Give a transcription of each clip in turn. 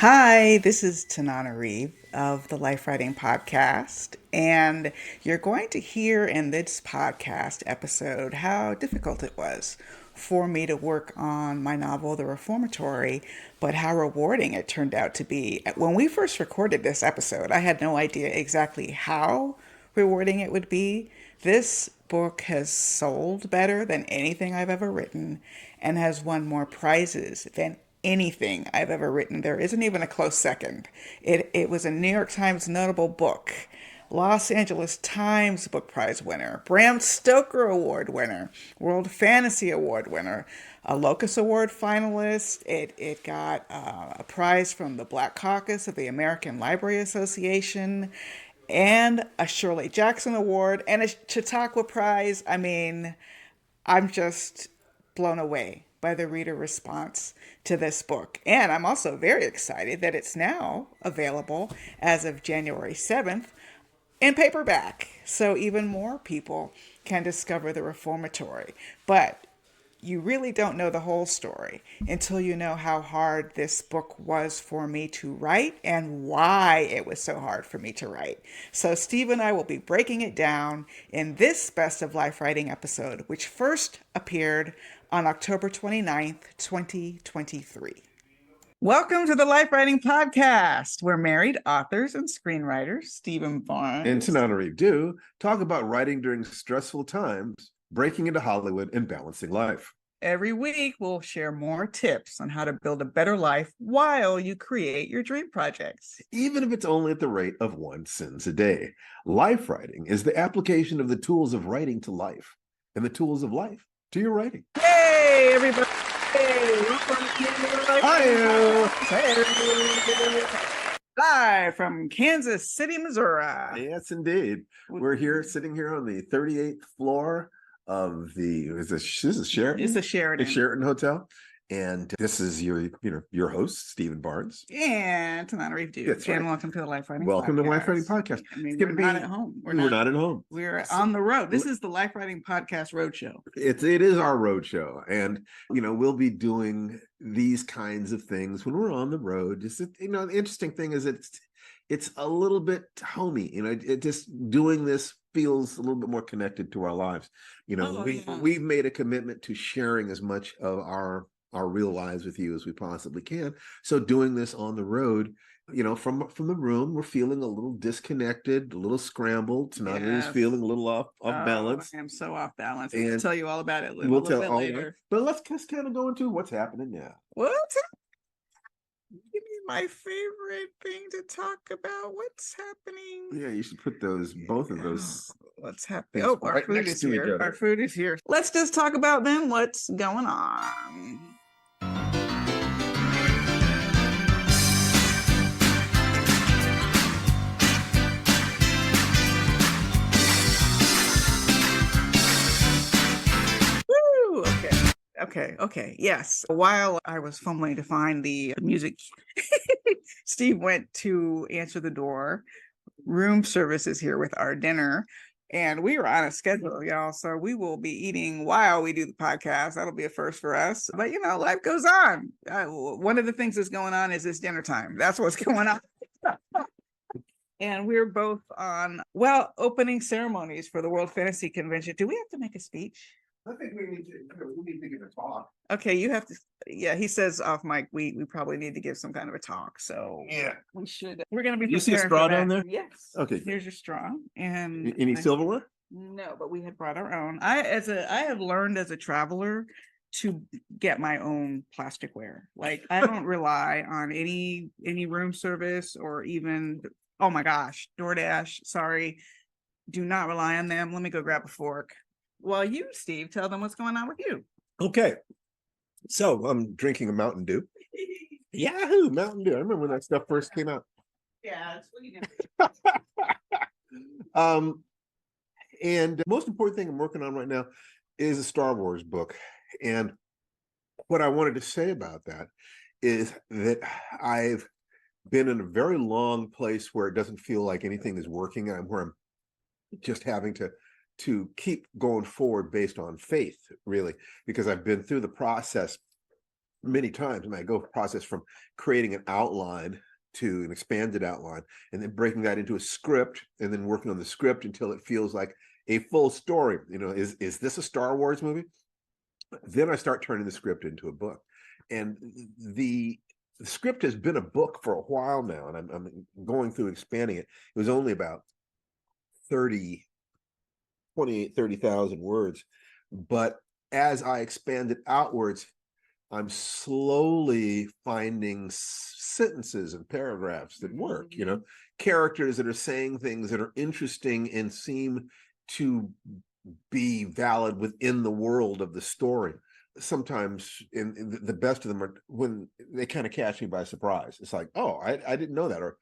Hi, this is Tananarive of the Lifewriting podcast, and you're going to hear in this podcast episode how difficult it was for me to work on my novel, The Reformatory, but how rewarding it turned out to be. When we first recorded this episode, I had no idea exactly how rewarding it would be. This book has sold better than anything I've ever written and has won more prizes than anything I've ever written. There isn't even a close second. It was a New York Times notable book, Los Angeles Times Book Prize winner, Bram Stoker Award winner, World Fantasy Award winner, a Locus Award finalist. It got a prize from the Black Caucus of the American Library Association, and a Shirley Jackson Award, and a Chautauqua Prize. I mean, I'm just blown away by the reader response to this book. And I'm also very excited that it's now available as of January 7th in paperback. So even more people can discover the Reformatory. But you really don't know the whole story until you know how hard this book was for me to write and why it was so hard for me to write. So Steve and I will be breaking it down in this Best of Life Writing episode, which first appeared on October 29th, 2023. Welcome to the Life Writing Podcast. We're married authors and screenwriters, Stephen And Barnes. Tananarive do talk about writing during stressful times, breaking into Hollywood, and balancing life. Every week, we'll share more tips on how to build a better life while you create your dream projects. Even if it's only at the rate of one sentence a day. Life writing is the application of the tools of writing to life and the tools of life to your writing. Hey, everybody. Hey, welcome to the Live from Kansas City, Missouri. Yes, indeed. We're here, sitting here on the 38th floor of this is Sheraton? It's a Sheraton. The Sheraton Hotel. And this is your host, Stephen Barnes. And Tananarive Duke. That's right. And welcome to the Life Writing Welcome Podcast. to the Life Writing Podcast. I mean, we're not at home. We're not at home. We're on the road. This is the Life Writing Podcast Roadshow. It is our roadshow. And, we'll be doing these kinds of things when we're on the road. Just, the interesting thing is it's a little bit homey. It just doing this feels a little bit more connected to our lives. We've made a commitment to sharing as much of our real lives with you as we possibly can. So doing this on the road, from the room, we're feeling a little disconnected, a little scrambled. Tananarive is feeling a little off balance. I am so off balance. And I'll tell you all about it we'll tell all later. Right. But let's just kind of go into what's happening now. Give me my favorite thing to talk about. What's happening? Yeah, you should put both of those. What's happening? Oh, our food is here. Our food is here. Let's just talk about then what's going on. Woo! Okay. Yes. While I was fumbling to find the music, Steve went to answer the door. Room service is here with our dinner. And we are on a schedule, y'all. So we will be eating while we do the podcast. That'll be a first for us. But, life goes on. One of the things that's going on is this dinner time. That's what's going on. And we're both on, opening ceremonies for the World Fantasy Convention. Do we have to make a speech? I think we need to give a talk. Okay, you have to. Yeah, he says off mic. We probably need to give some kind of a talk. So yeah, we should. We're gonna be. You see a straw down there? Yes. Okay. Here's your straw. And any silverware? No, but we had brought our own. I have learned as a traveler to get my own plasticware. Like I don't rely on any room service or even. Oh my gosh, DoorDash. Sorry, do not rely on them. Let me go grab a fork. Well, you, Steve, tell them what's going on with you. Okay. So I'm drinking a Mountain Dew. Yahoo, Mountain Dew. I remember when that stuff first came out. Yeah, that's what you know. And the most important thing I'm working on right now is a Star Wars book. And what I wanted to say about that is that I've been in a very long place where it doesn't feel like anything is working, and where I'm just having to keep going forward based on faith, really, because I've been through the process many times, and I go process from creating an outline to an expanded outline, and then breaking that into a script, and then working on the script until it feels like a full story. Is this a Star Wars movie? Then I start turning the script into a book, and the script has been a book for a while now, and I'm going through expanding it. It was only about 30,000 words, but as I expand it outwards, I'm slowly finding sentences and paragraphs that work, characters that are saying things that are interesting and seem to be valid within the world of the story. Sometimes in the best of them are when they kind of catch me by surprise. It's like, oh, I didn't know that. Or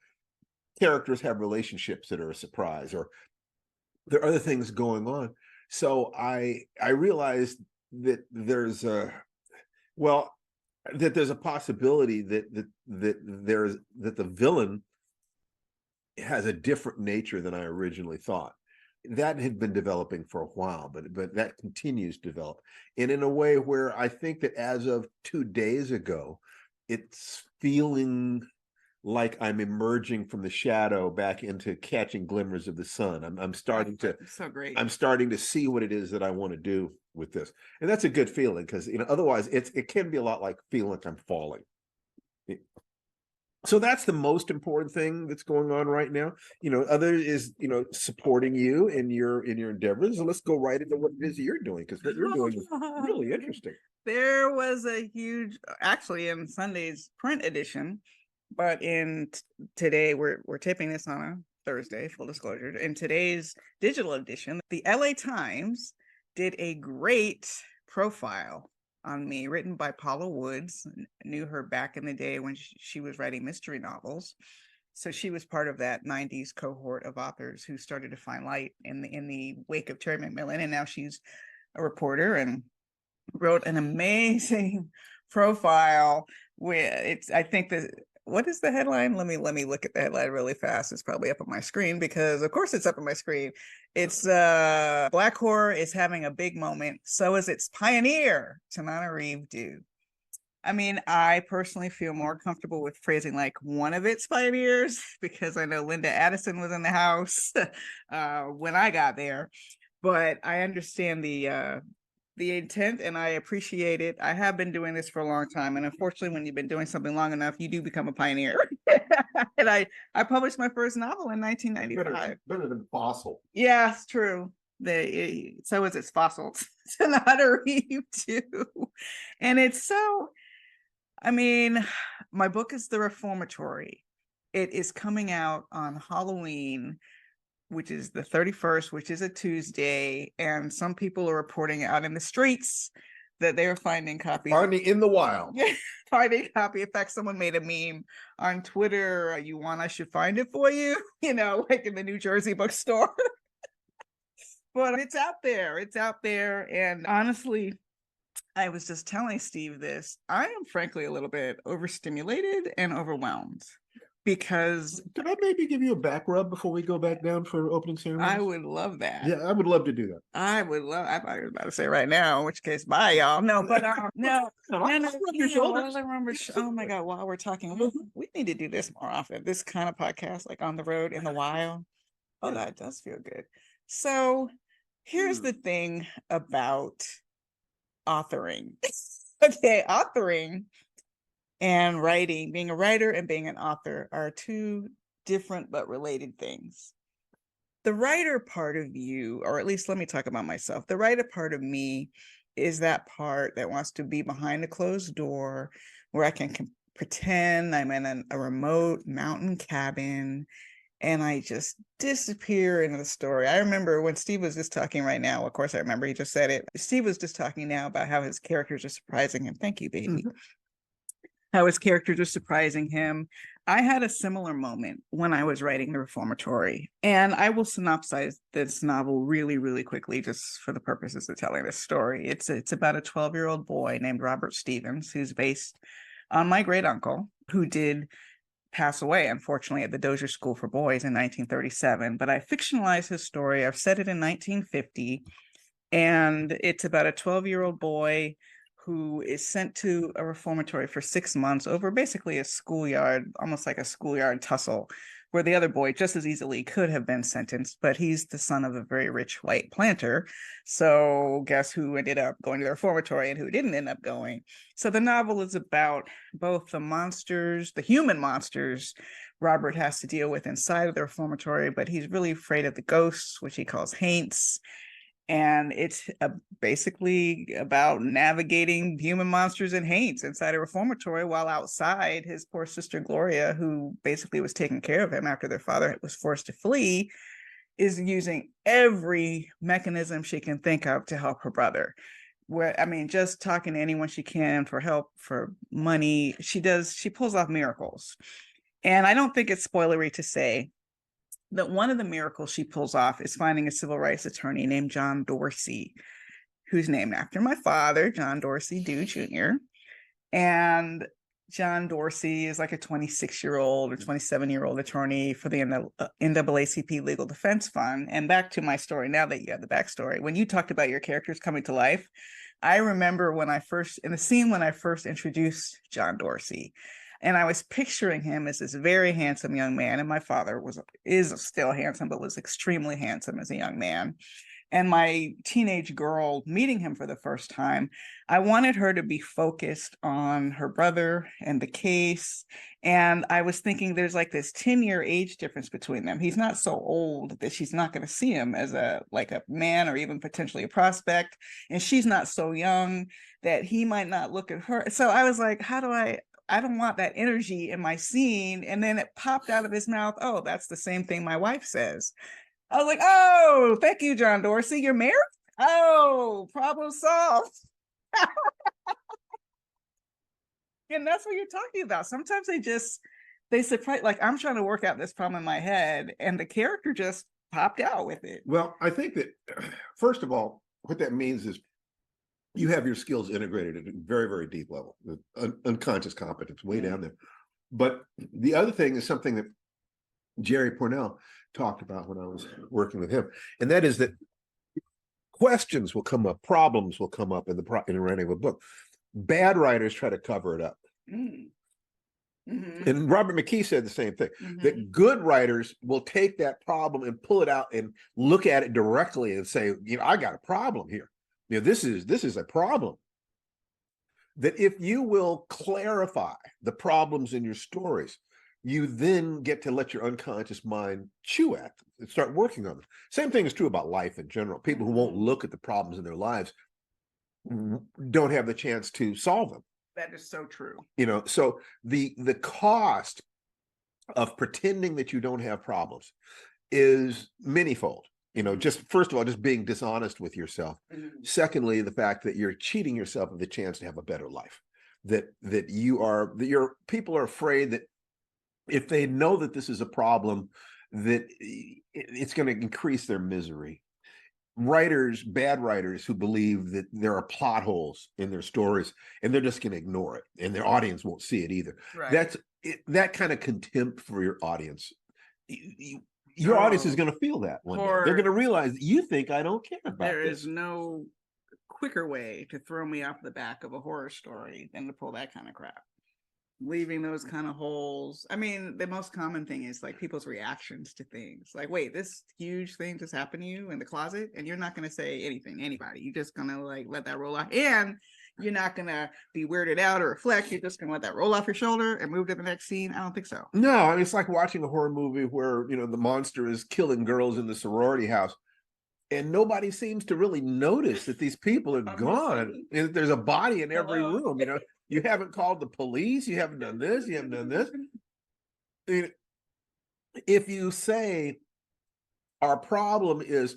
characters have relationships that are a surprise, or there are other things going on. So I realized that there's a possibility that the villain has a different nature than I originally thought. That had been developing for a while, but that continues to develop, and in a way where I think that as of 2 days ago, it's feeling like I'm emerging from the shadow back into catching glimmers of the sun. I'm starting to so great. I'm starting to see what it is that I want to do with this, and that's a good feeling, because otherwise it can be a lot like feeling like I'm falling. So that's the most important thing that's going on right now. Other is supporting you in your endeavors. So let's go right into what it is you're doing, because what you're doing is really interesting. There was a huge, actually, in Sunday's print edition, but in today we're taping this on a Thursday, full disclosure. In today's digital edition, the LA Times did a great profile on me, written by Paula Woods. Knew her back in the day when she was writing mystery novels. So she was part of that 90s cohort of authors who started to find light in the wake of Terry McMillan, and now she's a reporter and wrote an amazing profile. I think that, what is the headline? Let me look at the headline really fast. It's probably up on my screen, because of course it's up on my screen. It's Black horror is having a big moment. So is its pioneer, Tananarive Due. I mean, I personally feel more comfortable with phrasing like one of its pioneers, because I know Linda Addison was in the house when I got there. But I understand the intent, and I appreciate it. I have been doing this for a long time, and unfortunately, when you've been doing something long enough, you do become a pioneer. And I published my first novel in 1995. Better than Fossil. Yeah, it's true. So is its fossil. Tananarive too. And it's so, I mean, my book is The Reformatory. It is coming out on Halloween, which is the 31st, which is a Tuesday. And some people are reporting out in the streets that they're finding copies. Finding in the wild. Finding a copy. In fact, someone made a meme on Twitter. You want I should find it for you? Like in the New Jersey bookstore. But it's out there. It's out there. And honestly, I was just telling Steve this. I am frankly a little bit overstimulated and overwhelmed. Because could I maybe give you a back rub before we go back down for opening ceremony? I would love that. Yeah, I would love to do that. I would love. I was about to say right now, in which case, bye, y'all. No, but no. Your shoulders. Oh my God! While we're talking, we need to do this more often. This kind of podcast, like on the road in the wild. Oh, that does feel good. So, here's the thing about authoring. Okay, authoring and writing, being a writer and being an author are two different but related things. The writer part of you, or at least let me talk about myself, the writer part of me is that part that wants to be behind a closed door where I can pretend I'm in a remote mountain cabin and I just disappear into the story. I remember when Steve was just talking right now, of course I remember, he just said it. Steve was just talking now about how his characters are surprising him. Thank you, baby. Mm-hmm. How his characters are surprising him. I had a similar moment when I was writing The Reformatory, and I will synopsize this novel really, really quickly, just for the purposes of telling this story. It's about a 12-year-old boy named Robert Stevens, who's based on my great uncle, who did pass away, unfortunately, at the Dozer School for Boys in 1937. But I fictionalized his story. I've set it in 1950, and it's about a 12-year-old boy who is sent to a reformatory for 6 months over basically a schoolyard, almost like a schoolyard tussle, where the other boy just as easily could have been sentenced, but he's the son of a very rich white planter. So guess who ended up going to the reformatory and who didn't end up going? So the novel is about both the monsters, the human monsters Robert has to deal with inside of the reformatory, but he's really afraid of the ghosts, which he calls haints. And it's basically about navigating human monsters and haints inside a reformatory, while outside, his poor sister Gloria, who basically was taking care of him after their father was forced to flee, is using every mechanism she can think of to help her brother. Where, I mean, just talking to anyone she can for help, for money. She pulls off miracles. And I don't think it's spoilery to say that one of the miracles she pulls off is finding a civil rights attorney named John Dorsey, who's named after my father, John Dorsey Dew Jr. And John Dorsey is like a 26-year-old or 27-year-old attorney for the NAACP Legal Defense Fund. And back to my story, now that you have the backstory, when you talked about your characters coming to life, I remember when I first introduced John Dorsey, and I was picturing him as this very handsome young man. And my father is still handsome, but was extremely handsome as a young man. And my teenage girl meeting him for the first time, I wanted her to be focused on her brother and the case. And I was thinking there's like this 10-year age difference between them. He's not so old that she's not going to see him as a man or even potentially a prospect. And she's not so young that he might not look at her. So I was like, I don't want that energy in my scene. And then it popped out of his mouth, oh, that's the same thing my wife says. I was like, oh, thank you, John Dorsey. You're married? Oh, problem solved. And that's what you're talking about. Sometimes they surprise, like I'm trying to work out this problem in my head and the character just popped out with it. Well, I think that, first of all, what that means is you have your skills integrated at a very, very deep level, unconscious competence way down there. But the other thing is something that Jerry Pournelle talked about when I was working with him, and that is that questions will come up, problems will come up in the writing of a book. Bad writers try to cover it up. Mm-hmm. And Robert McKee said the same thing, that good writers will take that problem and pull it out and look at it directly and say, I got a problem here. This is a problem. That if you will clarify the problems in your stories, you then get to let your unconscious mind chew at them and start working on them. Same thing is true about life in general. People who won't look at the problems in their lives don't have the chance to solve them. That is so true. So the cost of pretending that you don't have problems is manyfold. Just first of all, just being dishonest with yourself. Secondly, the fact that you're cheating yourself of the chance to have a better life. That your people are afraid that if they know that this is a problem, that it's going to increase their misery. Bad writers who believe that there are plot holes in their stories and they're just going to ignore it and their audience won't see it either. Right. That kind of contempt for your audience. Your audience is going to feel that one day. They're going to realize that you think I don't care about There is no quicker way to throw me off the back of a horror story than to pull that kind of crap. Leaving those kind of holes. I mean, the most common thing is like people's reactions to things. Like, wait, this huge thing just happened to you in the closet, and you're not going to say anything to anybody. You're just going to like let that roll off, and you're not going to be weirded out or reflect. You're just going to let that roll off your shoulder and move to the next scene. I don't think so. No, I mean, it's like watching a horror movie where the monster is killing girls in the sorority house, and nobody seems to really notice that these people are gone. There's a body in every room. You haven't called the police. You haven't done this. You haven't done this. If you say our problem is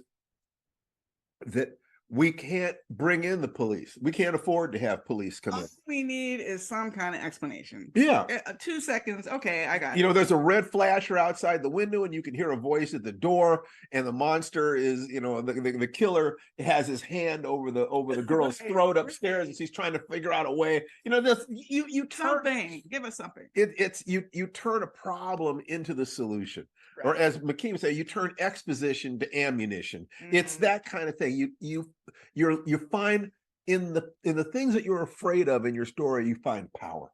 that we can't bring in the police, we can't afford to have police come in. All we need is some kind of explanation. Yeah. 2 seconds. Okay, I got it. There's a red flasher outside the window and you can hear a voice at the door, and the monster is, the killer has his hand over the girl's throat upstairs and she's trying to figure out a way. You something. Give us something. You turn a problem into the solution. Right. Or as McKee would say, you turn exposition to ammunition. It's that kind of thing. You find in the things that you're afraid of in your story, you find power.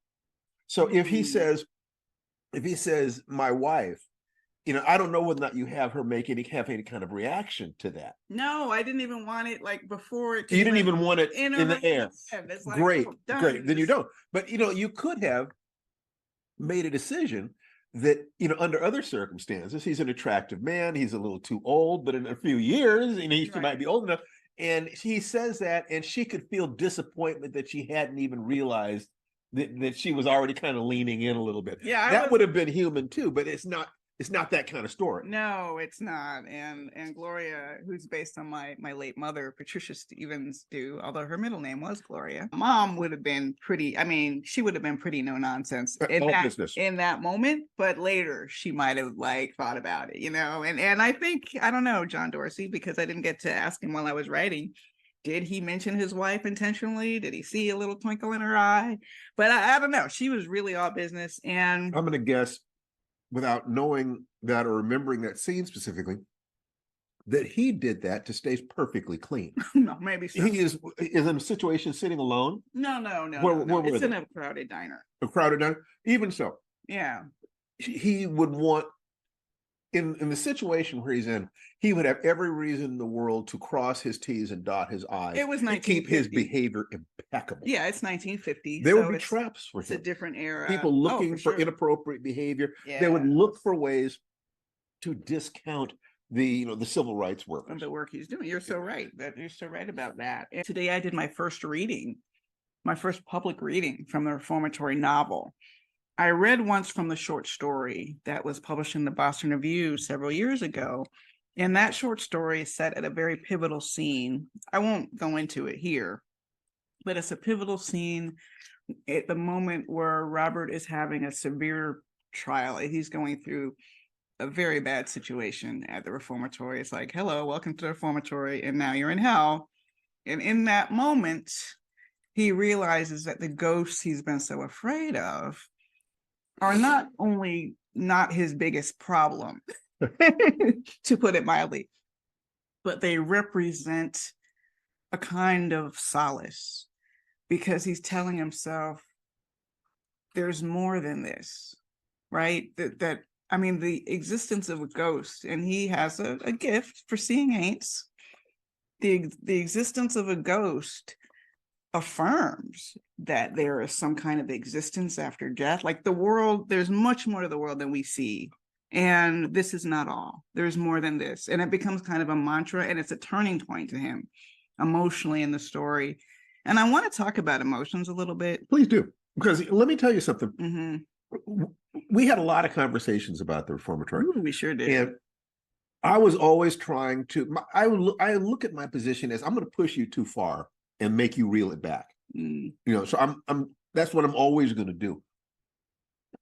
So if he Mm. says, my wife, I don't know whether or not you have her have any kind of reaction to that. No, I didn't even want it like before it You came didn't like even want it in in her the air. head. It's like, Great, oh, done. great. Then you don't. But you could have made a decision that, under other circumstances, he's an attractive man, he's a little too old, but in a few years, he might be old enough. And he says that, and she could feel disappointment that she hadn't even realized that she was already kind of leaning in a little bit. Yeah, that would have been human too, but it's not that kind of story. No, it's not. And Gloria, who's based on my late mother, Patricia Stevens, although her middle name was Gloria. Mom would have been pretty, she would have been pretty no nonsense in that moment, but later she might have thought about it, and I think, I don't know, John Dorsey, because I didn't get to ask him while I was writing. Did he mention his wife intentionally? Did he see a little twinkle in her eye? But I don't know. She was really all business. And I'm going to guess, without knowing that or remembering that scene specifically, that he did that to stay perfectly clean. No, maybe so. He is in a situation sitting alone. No. It's in a crowded diner. A crowded diner. Even so. Yeah. He would want, in the situation where he's in, he would have every reason in the world to cross his T's and dot his I's. It was 1950. And keep his behavior impeccable. Yeah, it's 1950. There would be traps for him. It's a different era. People looking for inappropriate behavior. Yeah. They would look for ways to discount the civil rights workers. The work he's doing. You're so right. You're so right about that. And today I did my first public reading from the Reformatory novel. I read once from the short story that was published in the Boston Review several years ago. And that short story is set at a very pivotal scene. I won't go into it here, but it's a pivotal scene at the moment where Robert is having a severe trial. He's going through a very bad situation at the Reformatory. It's like, hello, welcome to the Reformatory, and now you're in hell. And in that moment, he realizes that the ghosts he's been so afraid of are not only not his biggest problem, to put it mildly, but they represent a kind of solace, because he's telling himself there's more than this, right? The existence of a ghost, and he has a gift for seeing ain'ts. The existence of a ghost affirms that there is some kind of existence after death. Like the world, there's much more to the world than we see. And this is not all. There's more than this. And it becomes kind of a mantra, and it's a turning point to him emotionally in the story. And I want to talk about emotions a little bit. Please do. Because let me tell you something. Mm-hmm. We had a lot of conversations about the Reformatory. Ooh, we sure did. And I was always trying to, I look at my position as, I'm going to push you too far and make you reel it back. So that's what I'm always going to do.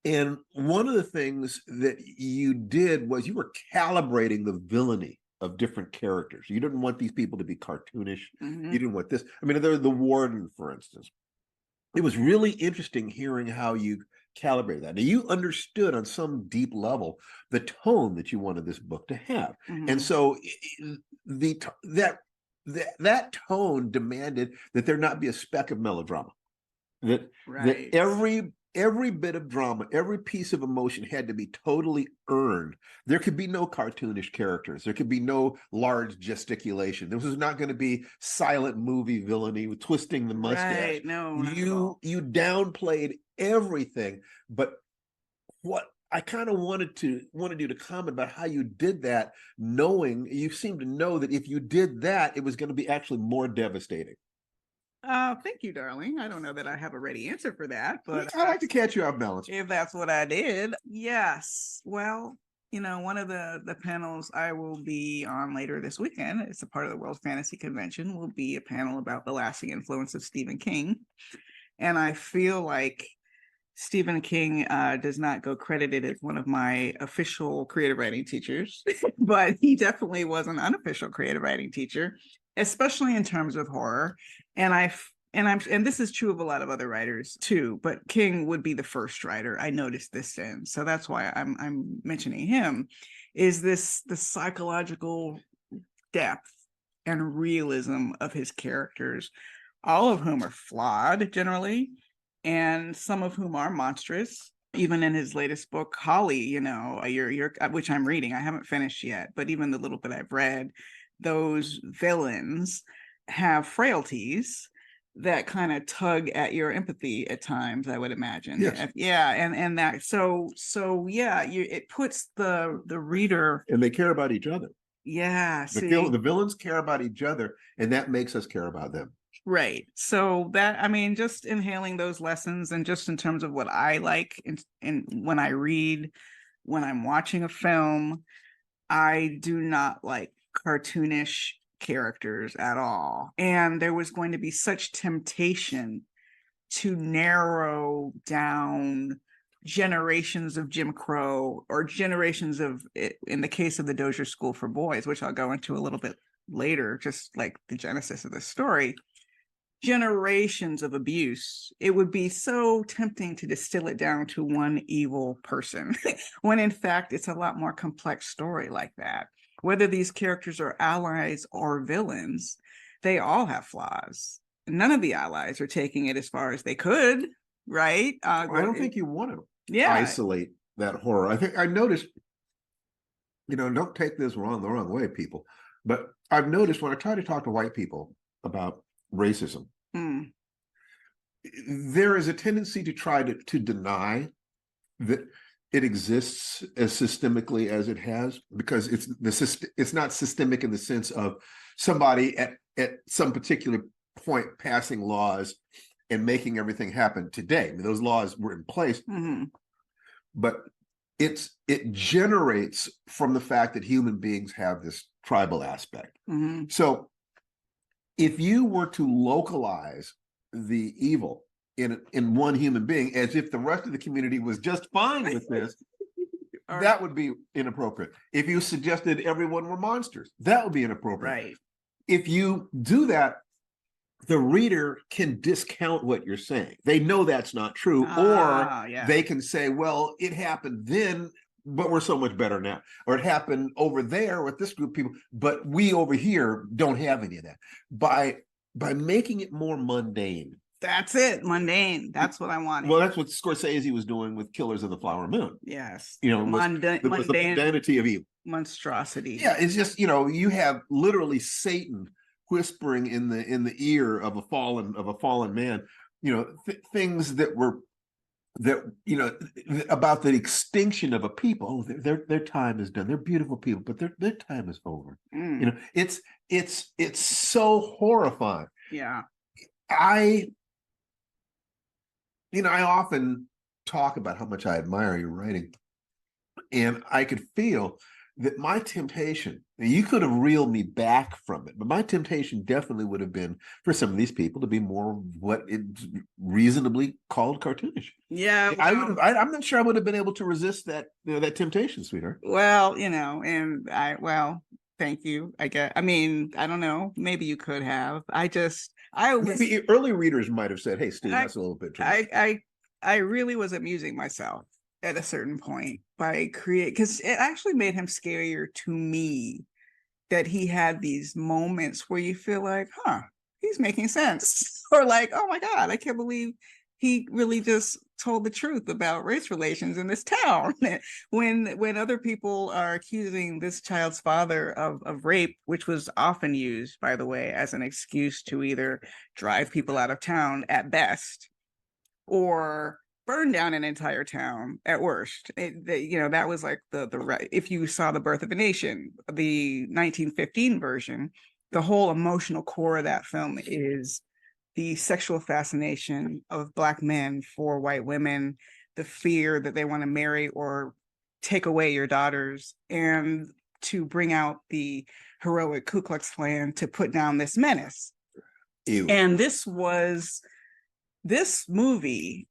And one of the things that you did was you were calibrating the villainy of different characters. You didn't want these people to be cartoonish. Mm-hmm. You didn't want this. They're the warden, for instance. It was really interesting hearing how you calibrate that. Now, you understood on some deep level the tone that you wanted this book to have. Mm-hmm. And so that tone demanded that there not be a speck of melodrama. That every bit of drama, every piece of emotion had to be totally earned. There could be no cartoonish characters. There could be no large gesticulation. This was not going to be silent movie villainy with twisting the mustache. Right. No, you downplayed everything. But what I kind of wanted you to comment about how you did that, knowing you seem to know that if you did that, it was going to be actually more devastating. Thank you, darling. I don't know that I have a ready answer for that, but I like to catch you off balance. If that's what I did, yes. Well, one of the panels I will be on later this weekend, it's a part of the World Fantasy Convention, will be a panel about the lasting influence of Stephen King. And I feel like Stephen King does not go credited as one of my official creative writing teachers, but he definitely was an unofficial creative writing teacher, especially in terms of horror. And this is true of a lot of other writers too, but King would be the first writer I noticed this in. So that's why I'm mentioning him, is the psychological depth and realism of his characters all of whom are flawed generally, and some of whom are monstrous. Even in his latest book, Holly, you're which I'm reading. I haven't finished yet, but even the little bit I've read, those villains have frailties that kind of tug at your empathy at times, I would imagine. Yes. Yeah, and that yeah, it puts the reader, And they care about each other. yeah, The villains care about each other, and that makes us care about them. right. So that, I mean, just inhaling those lessons, and just in terms of what I like in when I read, when I'm watching a film, I do not like cartoonish characters at all. And there was going to be such temptation to narrow down generations of Jim Crow, or generations of, in the case of the Dozer School for Boys, which I'll go into a little bit later, just like the genesis of the story, generations of abuse. It would be so tempting to distill it down to one evil person, when in fact it's a lot more complex story like that. Whether these characters are allies or villains, they all have flaws. None of the allies are taking it as far as they could, right? I don't think you want to Yeah. isolate that horror. I think I noticed, don't take this the wrong way, people, but I've noticed when I try to talk to white people about racism, there is a tendency to try to deny that it exists as systemically as it has, because it's not systemic in the sense of somebody at some particular point passing laws and making everything happen today. I mean, those laws were in place, but it generates from the fact that human beings have this tribal aspect. So if you were to localize the evil in one human being, as if the rest of the community was just fine with this, that would be inappropriate. If you suggested everyone were monsters, that would be inappropriate. Right. If you do that, the reader can discount what you're saying. They know that's not true, or they can say, well, it happened then, but we're so much better now. Or it happened over there with this group of people, but we over here don't have any of that. By making it more mundane. That's it, mundane. That's what I wanted. Well, that's what Scorsese was doing with Killers of the Flower Moon. Yes. Mundane, the mundanity of evil. Monstrosity. Yeah, it's just, you have literally Satan whispering in the ear of a fallen man, things that about the extinction of a people. Oh, their time is done. They're beautiful people, but their time is over. It's so horrifying. Yeah. I often talk about how much I admire your writing, and I could feel that my temptation, you could have reeled me back from it, but my temptation definitely would have been for some of these people to be more what is reasonably called cartoonish. Yeah, well, I'm not sure I would have been able to resist that that temptation, sweetheart. Well, thank you. I don't know. Maybe you could have. Maybe early readers might have said, "Hey, Steve, that's a little bit too much." I really was amusing myself at a certain point by because it actually made him scarier to me, that he had these moments where you feel like, he's making sense. Or like, oh my God, I can't believe he really just told the truth about race relations in this town. when other people are accusing this child's father of rape, which was often used, by the way, as an excuse to either drive people out of town at best, or burn down an entire town at worst. That was like the right. If you saw The Birth of a Nation, the 1915 version, the whole emotional core of that film is the sexual fascination of Black men for white women, the fear that they want to marry or take away your daughters, and to bring out the heroic Ku Klux Klan to put down this menace. Ew. And this movie,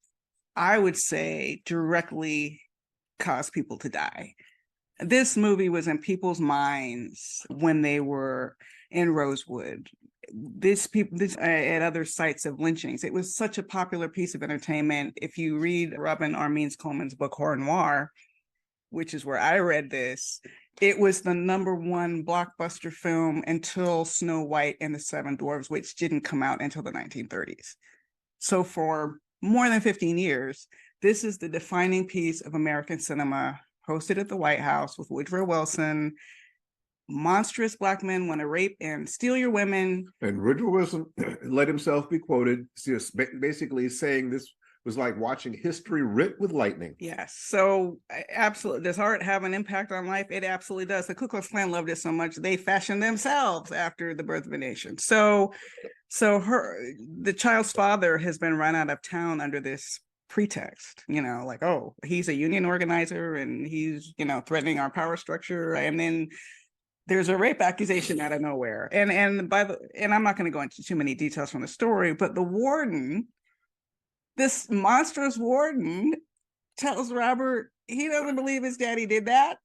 I would say, directly caused people to die. This movie was in people's minds when they were in Rosewood, at other sites of lynchings. It was such a popular piece of entertainment. If you read Robin Armeens Coleman's book Horror Noir, which is where I read this, It was the #1 blockbuster film until Snow White and the Seven Dwarfs, which didn't come out until the 1930s. So for more than 15 years, this is the defining piece of American cinema, hosted at the White House with Woodrow Wilson. Monstrous black men want to rape and steal your women. And Woodrow Wilson let himself be quoted, basically saying this was like watching history writ with lightning. Yes. So absolutely, does art have an impact on life? It absolutely does. The Ku Klux Klan loved it so much they fashioned themselves after the birth of a nation. So the child's father has been run out of town under this pretext, like, oh, he's a union organizer and he's, threatening our power structure. And then there's a rape accusation out of nowhere. And I'm not going to go into too many details from the story, but the warden, this monstrous warden, tells Robert he doesn't believe his daddy did that.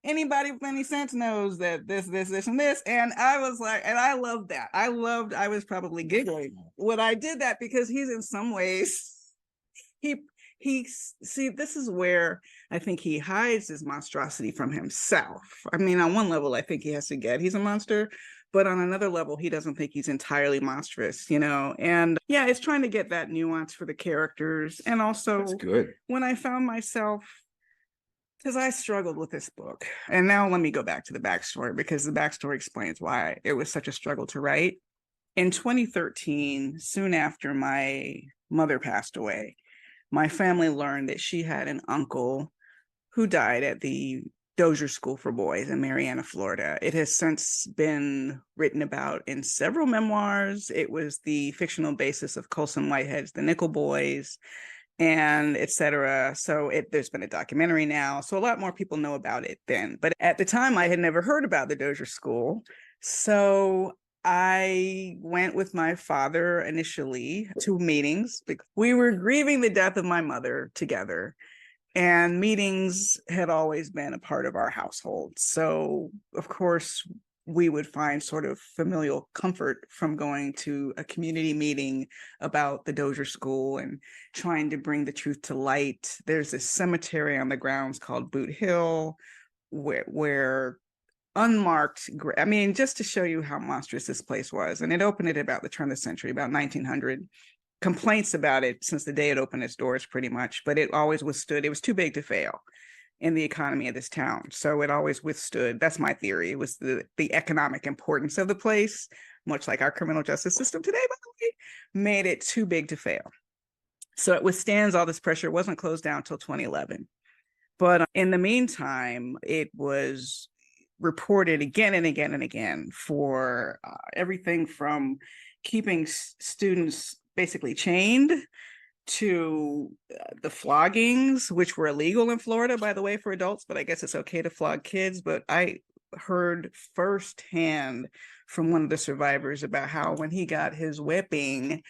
Anybody with any sense knows that this, and this. And I was like, and I loved that. I was probably giggling when I did that, because he's in some ways, see, this is where I think he hides his monstrosity from himself. I mean, on one level, I think he has to get he's a monster, but on another level, he doesn't think he's entirely monstrous, and yeah, it's trying to get that nuance for the characters. And also, that's good. When I found myself, because I struggled with this book, and now let me go back to the backstory, because the backstory explains why it was such a struggle to write. In 2013, soon after my mother passed away, my family learned that she had an uncle who died at the Dozer School for Boys in Marianna, Florida. It has since been written about in several memoirs. It was the fictional basis of Colson Whitehead's The Nickel Boys, and etc. So there's been a documentary now, so a lot more people know about it then. But at the time, I had never heard about the Dozer School. So I went with my father initially to meetings. We were grieving the death of my mother together, and meetings had always been a part of our household. So, of course, we would find sort of familial comfort from going to a community meeting about the Dozer School and trying to bring the truth to light. There's a cemetery on the grounds called Boot Hill, where unmarked, I mean, just to show you how monstrous this place was. And it opened at about the turn of the century, about 1900. Complaints about it since the day it opened its doors, pretty much, but it always withstood. It was too big to fail in the economy of this town, so it always withstood. That's my theory. It was the economic importance of the place, much like our criminal justice system today, by the way, made it too big to fail. So it withstands all this pressure. It wasn't closed down until 2011. But in the meantime, it was reported again and again and again for everything from keeping students basically chained to the floggings, which were illegal in Florida, by the way, for adults, but I guess it's okay to flog kids. But I heard firsthand from one of the survivors about how when he got his whipping,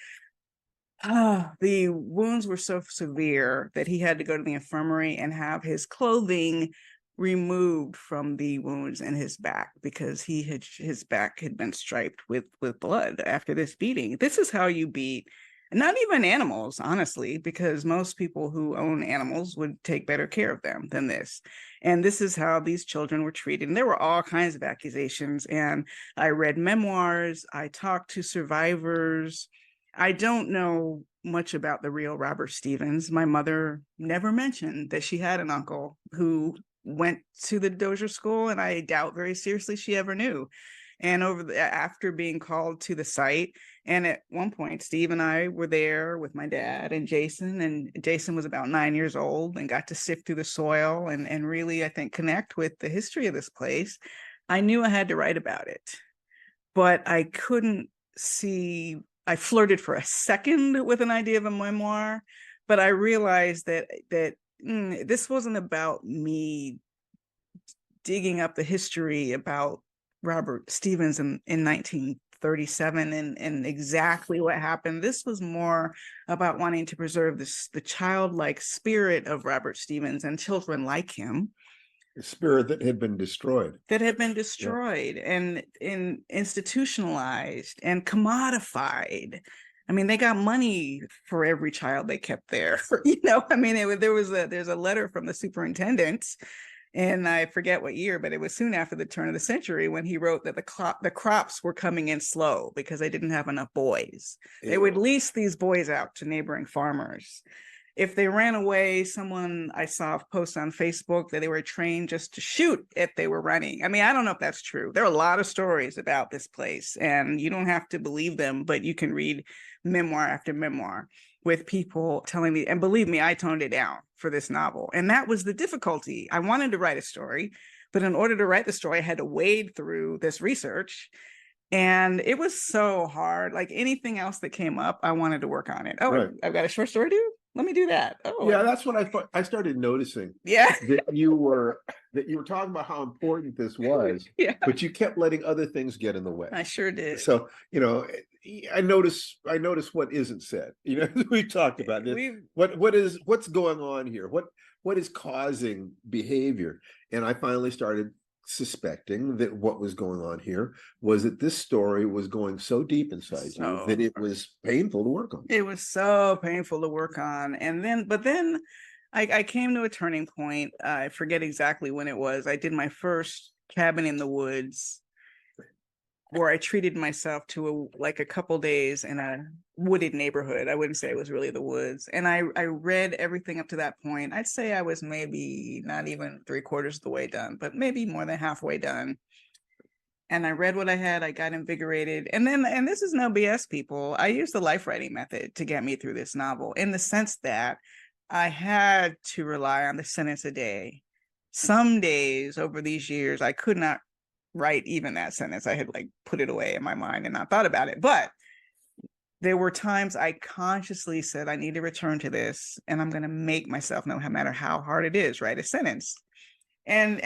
the wounds were so severe that he had to go to the infirmary and have his clothing removed from the wounds in his back, because his back had been striped with blood after this beating. This is how you beat not even animals, honestly, because most people who own animals would take better care of them than this. And this is how these children were treated. And there were all kinds of accusations. And I read memoirs, I talked to survivors. I don't know much about the real Robert Stevens. My mother never mentioned that she had an uncle who went to the Dozer School, and I doubt very seriously she ever knew. And after being called to the site, and at one point, Steve and I were there with my dad and Jason was about 9 years old and got to sift through the soil and really, I think, connect with the history of this place. I knew I had to write about it, but I couldn't see. I flirted for a second with an idea of a memoir, but I realized that this wasn't about me digging up the history about Robert Stevens in 1937 and exactly what happened. This was more about wanting to preserve the childlike spirit of Robert Stevens and children like him. The spirit that had been destroyed. And institutionalized and commodified. I mean, they got money for every child they kept there. I mean, there's a letter from the superintendent And I forget what year, but it was soon after the turn of the century when he wrote that the crops were coming in slow because they didn't have enough boys. They would lease these boys out to neighboring farmers. If they ran away, someone I saw post on Facebook that they were trained just to shoot if they were running. I mean, I don't know if that's true. There are a lot of stories about this place, and you don't have to believe them, but you can read memoir after memoir with people telling me, and believe me, I toned it down for this novel. And that was the difficulty. I wanted to write a story, but in order to write the story, I had to wade through this research. And it was so hard. Like anything else that came up, I wanted to work on it. Oh, right. I've got a short story to do. Let me do that. Oh, yeah, that's what I started noticing. Yeah, that you were talking about how important this was. Yeah, but you kept letting other things get in the way. I sure did. So I notice what isn't said. We talked about this. What's going on here? What is causing behavior? And I finally started suspecting that what was going on here was that this story was going so deep inside you that it was painful to work on. It was so painful to work on. But then I came to a turning point. I forget exactly when it was. I did my first cabin in the woods where I treated myself to a couple days in a wooded neighborhood. I wouldn't say it was really the woods. And I read everything up to that point. I'd say I was maybe not even 3/4 of the way done, but maybe more than halfway done. And I read what I had, I got invigorated. And this is no BS, people. I used the Lifewriting method to get me through this novel in the sense that I had to rely on the sentence a day. Some days over these years, I could not write even that sentence. I had put it away in my mind and not thought about it. But there were times I consciously said, I need to return to this, and I'm going to make myself, no matter how hard it is, write a sentence. And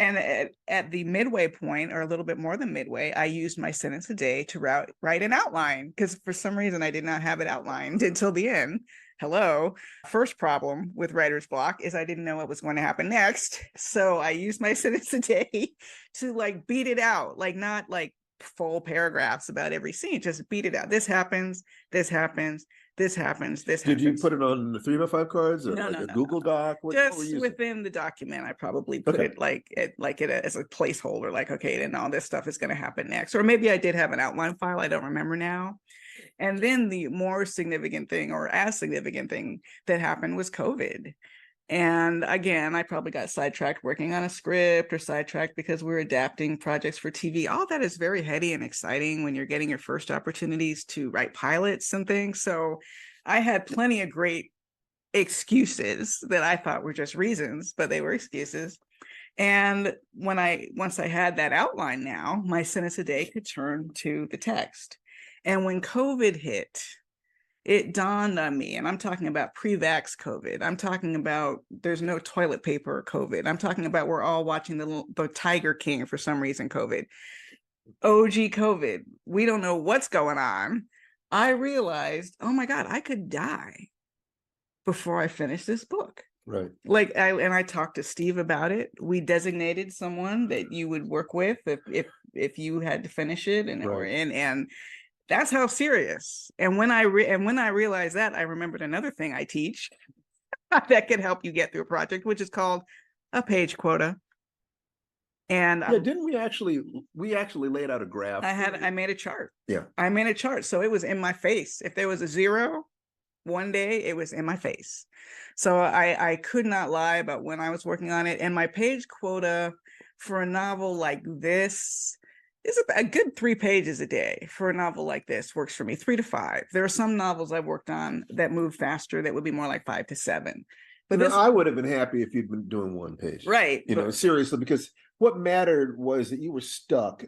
at the midway point, or a little bit more than midway, I used my sentence a day to write an outline, because for some reason I did not have it outlined until the end. Hello. First problem with writer's block is I didn't know what was going to happen next. So I used my sentence a day to beat it out, not full paragraphs about every scene, just beat it out. This happens, this happens, this happens, this happens. Did you put it on the 3x5 cards or no, Google Doc? Just within the document, I probably put it as a placeholder, okay, then all this stuff is going to happen next. Or maybe I did have an outline file, I don't remember now. And then the more significant thing, or as significant thing that happened, was COVID. And again, I probably got sidetracked working on a script, or sidetracked because we're adapting projects for TV. All that is very heady and exciting when you're getting your first opportunities to write pilots and things. So I had plenty of great excuses that I thought were just reasons, but they were excuses. And once I had that outline now, my sentence a day could turn to the text. And when COVID hit, it dawned on me, and I'm talking about pre-vax COVID. I'm talking about there's no toilet paper COVID. I'm talking about we're all watching the Tiger King for some reason COVID. OG COVID. We don't know what's going on. I realized, oh my God, I could die before I finish this book. Right. I talked to Steve about it. We designated someone that you would work with if you had to finish it, and that's how serious. And when I realized that, I remembered another thing I teach that can help you get through a project, which is called a page quota. And didn't we actually laid out a graph? I made a chart. Yeah, I made a chart, so it was in my face. If there was a 0 one day, it was in my face. So I could not lie about when I was working on it. And my page quota for a novel like this is a good 3 pages a day. For a novel like this works for me, 3 to 5. There are some novels I've worked on that move faster that would be more like 5 to 7. But I would have been happy if you'd been doing 1 page. Right. Seriously, because what mattered was that you were stuck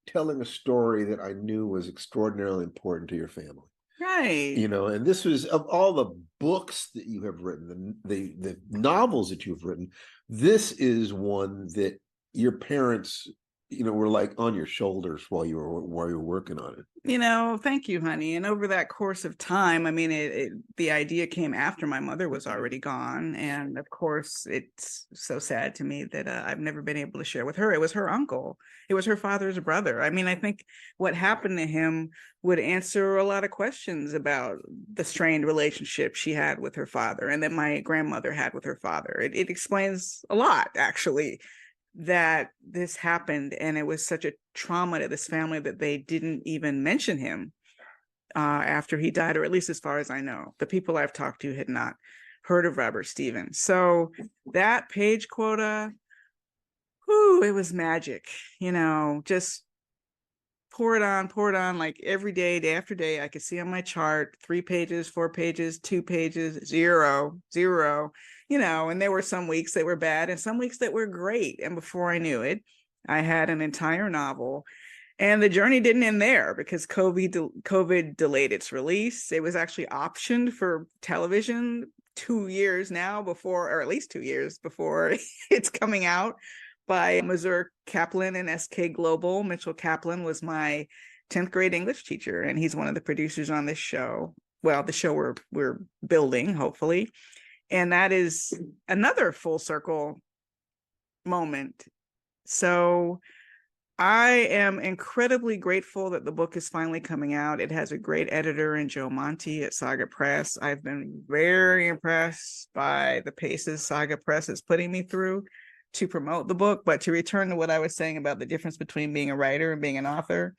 telling a story that I knew was extraordinarily important to your family. Right. And this was, of all the books that you have written, the novels that you've written, this is one that your parents were like on your shoulders while you were working on it. Thank you, honey. And over that course of time, I mean, the idea came after my mother was already gone. And of course, it's so sad to me that I've never been able to share with her. It was her uncle. It was her father's brother. I mean, I think what happened to him would answer a lot of questions about the strained relationship she had with her father and that my grandmother had with her father. It explains a lot, actually, that this happened, and it was such a trauma to this family that they didn't even mention him after he died, or at least as far as I know. The people I've talked to had not heard of Robert Stevens. So that page quota, whew, it was magic, just pour it on like every day, day after day. I could see on my chart 3 pages, 4 pages, 2 pages, 0, 0, and there were some weeks that were bad and some weeks that were great. And before I knew it, I had an entire novel. And the journey didn't end there because COVID delayed its release. It was actually optioned for television 2 years now before, or at least 2 years before it's coming out, by Mazur Kaplan and SK Global. Mitchell Kaplan was my 10th grade English teacher, and he's one of the producers on this show. Well, the show we're building, hopefully. And that is another full circle moment. So I am incredibly grateful that the book is finally coming out. It has a great editor in Joe Monty at Saga Press. I've been very impressed by the paces Saga Press is putting me through to promote the book. But to return to what I was saying about the difference between being a writer and being an author,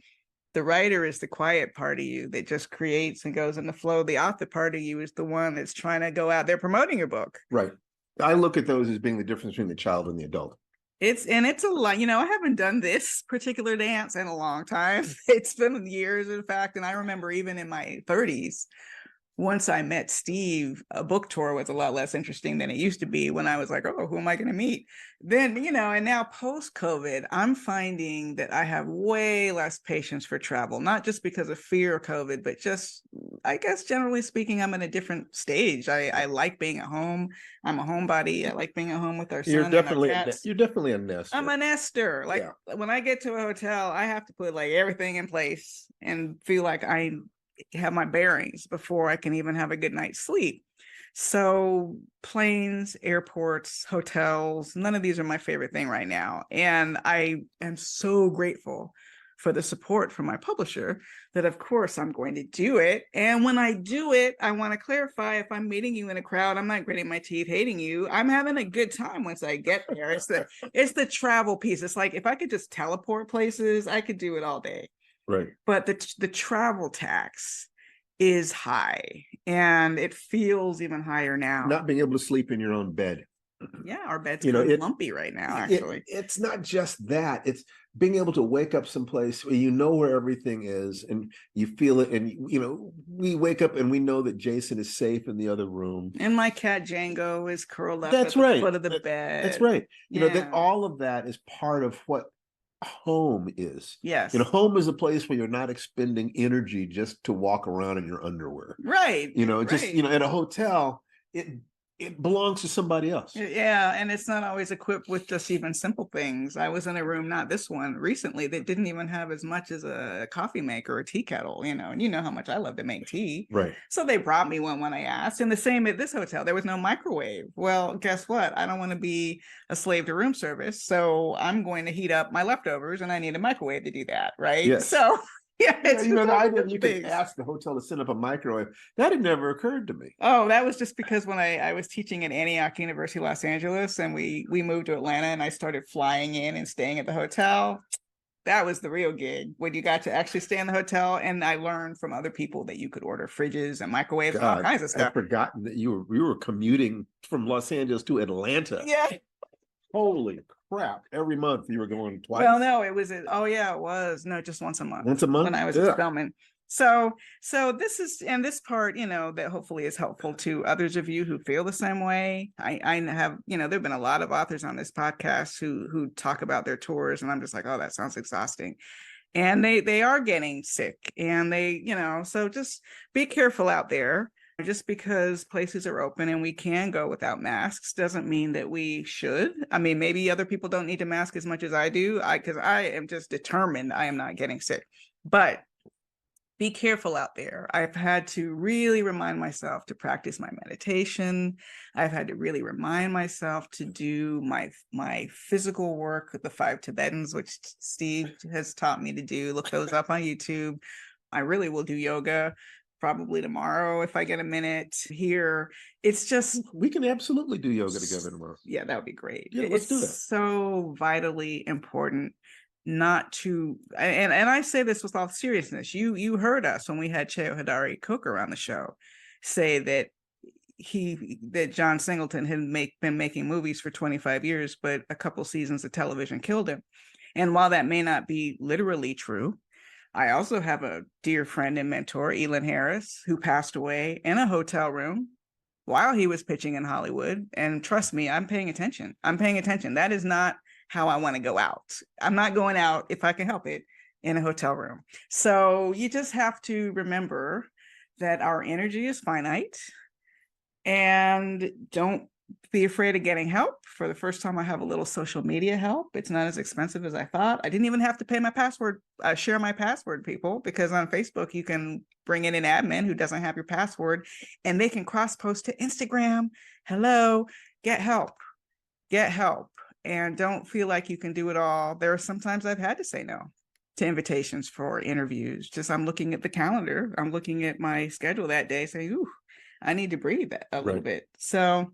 the writer is the quiet part of you that just creates and goes in the flow. The author part of you is the one that's trying to go out there promoting your book. Right. I look at those as being the difference between the child and the adult. It's a lot, I haven't done this particular dance in a long time. It's been years, in fact. And I remember even in my 30s, once I met Steve, a book tour was a lot less interesting than it used to be when I was like, oh, who am I going to meet? Then, and now post-COVID, I'm finding that I have way less patience for travel, not just because of fear of COVID, but just, I guess, generally speaking, I'm in a different stage. I like being at home. I'm a homebody. I like being at home with our son and our cats. You're definitely a nester. I'm a nester. Like, when I get to a hotel, I have to put like everything in place and feel like I have my bearings before I can even have a good night's sleep. So planes, airports, hotels, none of these are my favorite thing right now. And I am so grateful for the support from my publisher that, of course, I'm going to do it. And when I do it, I want to clarify, if I'm meeting you in a crowd, I'm not gritting my teeth hating you. I'm having a good time once I get there. It's the travel piece. It's like, if I could just teleport places, I could do it all day. Right. But the travel tax is high, and it feels even higher now. Not being able to sleep in your own bed. Yeah, our bed's kind of lumpy right now, actually. It's not just that. It's being able to wake up someplace where you know where everything is and you feel it. And, we wake up and we know that Jason is safe in the other room. And my cat Django is curled up at the foot of the bed. That's right. That all of that is part of what home is. Yes. Home is a place where you're not expending energy just to walk around in your underwear. Right. At a hotel, it belongs to somebody else. Yeah, and it's not always equipped with just even simple things. I was in a room, not this one, recently, that didn't even have as much as a coffee maker or tea kettle, and you know how much I love to make tea. Right. So they brought me one when I asked. And the same at this hotel, there was no microwave. Well, guess what? I don't want to be a slave to room service, so I'm going to heat up my leftovers, and I need a microwave to do that, right? Yes. So yeah, the idea that you could ask the hotel to set up a microwave, that had never occurred to me. Oh, that was just because when I was teaching at Antioch University, Los Angeles, and we moved to Atlanta, and I started flying in and staying at the hotel. That was the real gig, when you got to actually stay in the hotel. And I learned from other people that you could order fridges and microwaves and all kinds of stuff. I'd forgotten that you were commuting from Los Angeles to Atlanta. Yeah. Holy crap. Every month you were going twice. Well, no, it was just once a month. Once a month? When I was filming. So this is, and this part, that hopefully is helpful to others of you who feel the same way. I have, there've been a lot of authors on this podcast who talk about their tours, and I'm just like, oh, that sounds exhausting. And they are getting sick, and so just be careful out there. Just because places are open and we can go without masks doesn't mean that we should. I mean, maybe other people don't need to mask as much as I do, because I am just determined I am not getting sick. But be careful out there. I've had to really remind myself to practice my meditation. I've had to really remind myself to do my physical work, the 5 Tibetans, which Steve has taught me to do. Look those up on YouTube. I really will do yoga probably tomorrow if I get a minute here. It's just, we can absolutely do yoga together tomorrow. Yeah, that would be great. Yeah, let's do that. So vitally important not to, and I say this with all seriousness. You heard us when we had Cheo Hodari Coker on the show say that John Singleton had been making movies for 25 years, but a couple seasons of television killed him. And while that may not be literally true, I also have a dear friend and mentor, Elin Harris, who passed away in a hotel room while he was pitching in Hollywood. And trust me, I'm paying attention. That is not how I want to go out. I'm not going out, if I can help it, in a hotel room. So you just have to remember that our energy is finite, and don't be afraid of getting help. For the first time, I have a little social media help. It's not as expensive as I thought. I didn't even have to pay my password, share my password, people, because on Facebook, you can bring in an admin who doesn't have your password, and they can cross-post to Instagram. Hello, get help. And don't feel like you can do it all. There are sometimes I've had to say no to invitations for interviews. Just I'm looking at the calendar. I'm looking at my schedule that day saying, ooh, I need to breathe a little bit. So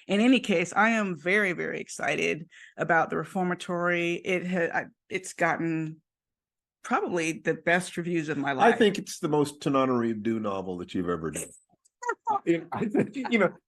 in any case, I am very, very excited about the Reformatory. It's gotten probably the best reviews of my life. I think it's the most Tananarive novel that you've ever done.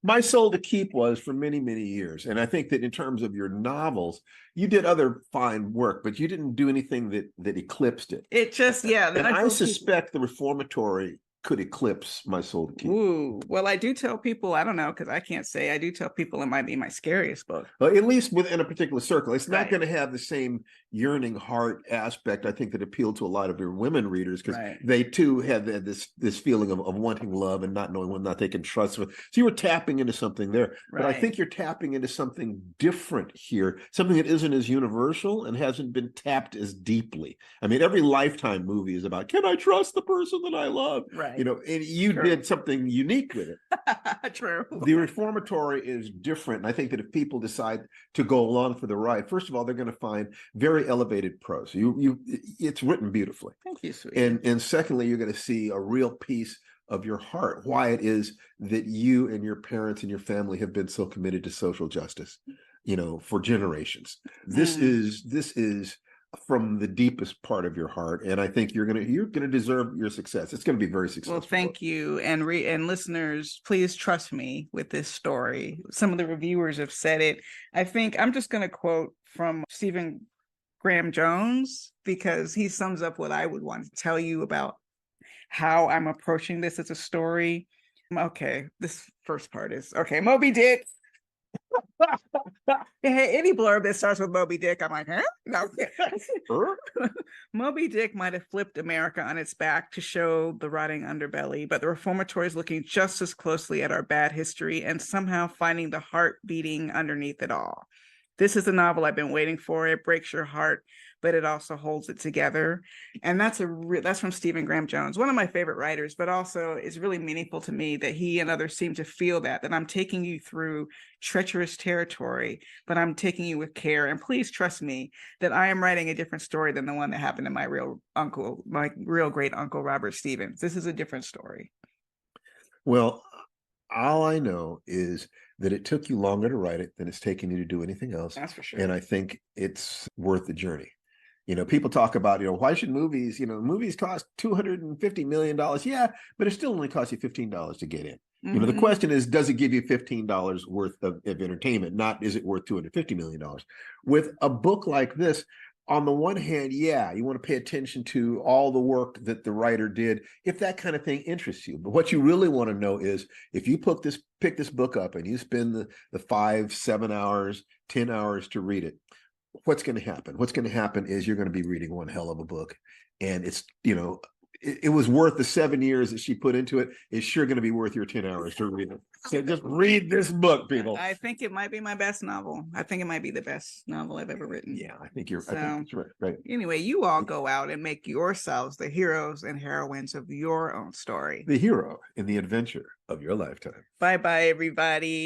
My Soul to Keep was for many, many years. And I think that in terms of your novels, you did other fine work, but you didn't do anything that eclipsed it. It just, yeah. And I suspect the Reformatory could eclipse My Soul to Keep. Ooh, well, I do tell people, I don't know, because I can't say, I do tell people it might be my scariest book. Well, at least within a particular circle. It's not going to have the same yearning heart aspect, I think, that appealed to a lot of your women readers, because they too had this feeling of wanting love and not knowing whether or not they can trust with. So you were tapping into something there. But I think you're tapping into something different here, something that isn't as universal and hasn't been tapped as deeply. I mean, every Lifetime movie is about, can I trust the person that I love? And you did something unique with it. True. The Reformatory is different. And I think that if people decide to go along for the ride, first of all, they're going to find very elevated prose. It's written beautifully. Thank you, sweetie. And secondly, you're going to see a real piece of your heart, why it is that you and your parents and your family have been so committed to social justice, for generations. This is from the deepest part of your heart, and I think you're gonna deserve your success. It's going to be very successful. Well, thank you, and listeners, please trust me with this story. Some of the reviewers have said it. I think I'm just going to quote from Stephen Graham Jones, because he sums up what I would want to tell you about how I'm approaching this as a story. Okay, this first part is okay. Moby Dick. Hey, any blurb that starts with Moby Dick, I'm like, huh? No. Moby Dick might have flipped America on its back to show the rotting underbelly, but the Reformatory is looking just as closely at our bad history and somehow finding the heart beating underneath it all. This is a novel I've been waiting for. It breaks your heart, but it also holds it together. And that's from Stephen Graham Jones, one of my favorite writers, but also it's really meaningful to me that he and others seem to feel that I'm taking you through treacherous territory, but I'm taking you with care. And please trust me that I am writing a different story than the one that happened to my real great uncle, Robert Stevens. This is a different story. Well, all I know is that it took you longer to write it than it's taken you to do anything else. That's for sure. And I think it's worth the journey. People talk about, why should movies cost $250 million? Yeah, but it still only costs you $15 to get in. The question is, does it give you $15 worth of entertainment? Not, is it worth $250 million? With a book like this, on the one hand, yeah, you want to pay attention to all the work that the writer did, if that kind of thing interests you. But what you really want to know is, if you pick this book up and you spend the 5, 7 hours, 10 hours to read it, what's going to happen? What's going to happen is you're going to be reading one hell of a book. And it's, it was worth the 7 years that she put into it. It's sure going to be worth your 10 hours to read it. So just read this book, people. I think it might be my best novel. I think it might be the best novel I've ever written. Yeah, I think you're right. Anyway, you all go out and make yourselves the heroes and heroines of your own story. The hero in the adventure of your lifetime. Bye-bye, everybody.